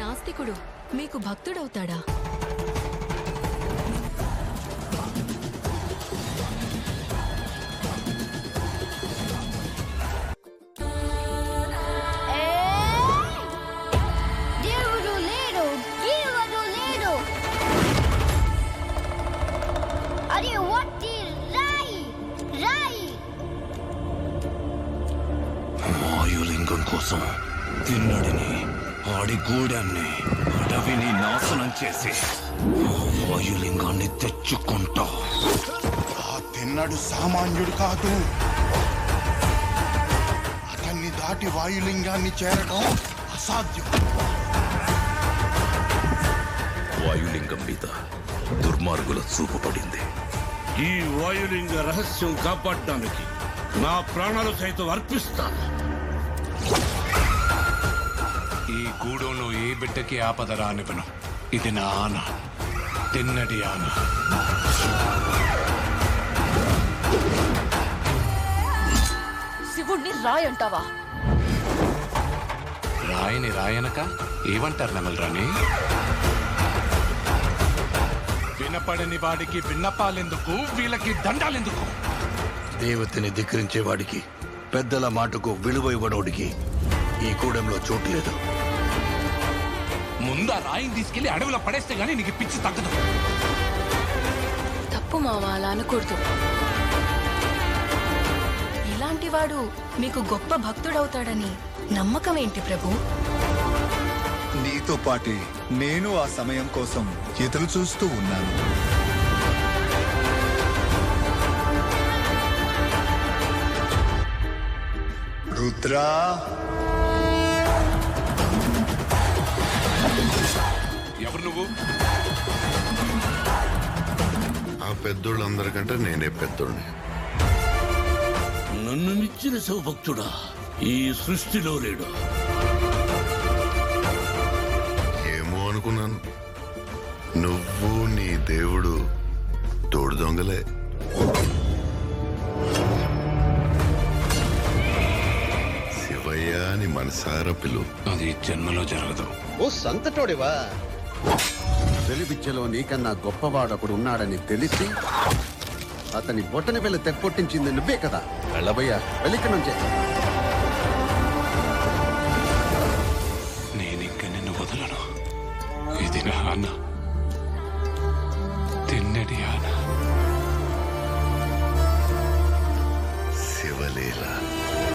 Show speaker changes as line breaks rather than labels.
నాస్తికుడు మీకు భక్తుడవుతాడా?
వాయులింగం కోసం తిన్నడిని, ఆడి గూడాన్ని, అడవిని నాశనం చేసి వాయులింగాన్ని తెచ్చుకుంటా.
ఆ తిన్నడు సామాన్యుడు కాదు. అతన్ని దాటి వాయులింగాన్ని చేరడం అసాధ్యం.
వాయులింగం మీద దుర్మార్గుల చూపు పడింది.
ఈ వాయులింగ రహస్యం కాపాడడానికి నా ప్రాణాలు సైతం అర్పిస్తాను.
ఈ గూడెంలో ఏ బిడ్డకి ఆపద రానివ్వను. ఇది నా ఆన, తిన్నడి ఆన.
శివుణ్ణి రాయంటావా?
రాయని రాయనక ఏమంటారు నెమలరాని? వినపడని వాడికి విన్నపాలెందుకు, వీళ్ళకి దండాలెందుకు?
దేవతని ధిక్కరించే వాడికి, పెద్దల మాటకు విలువ ఇవ్వడోడికి ఈ కూడెంలో చోటు లేదు.
ముందు ఆ రాయిని తీసుకెళ్లి అడవిలో పడేస్తే గానీ నీకు పిచ్చి తగ్గదు.
తప్పు మావా, అలా అనకూడదు. ఇలాంటి వాడు మీకు గొప్ప భక్తుడవుతాడని నమ్మకం ఏంటి ప్రభు?
నీతో పాటే నేను ఆ సమయం కోసం ఎదురు చూస్తూ ఉన్నాను. రుద్రా,
ఎవరు నువ్వు?
ఆ పెద్దోళ్ళందరికంటే నేనే పెద్దోడిని.
నన్ను మించిన శివభక్తుడా ఈ సృష్టిలో లేడు.
ఏమో అనుకున్నాను. నువ్వు నీ దేవుడు తోడు దొంగలే. శివయ్య అని మనసారా పిలు.
అది జన్మలో జరగదు.
ఓ సంతటోడివా?
వెలిబిచ్చలో నీకన్నా గొప్పవాడొకడు ఉన్నాడని తెలిసి అతని బొట్టని వెళ్ళి తెప్పొట్టించింది నువ్వే కదా. వెళ్ళబోయ్యా, వెళ్ళిక్కడి నుంచే.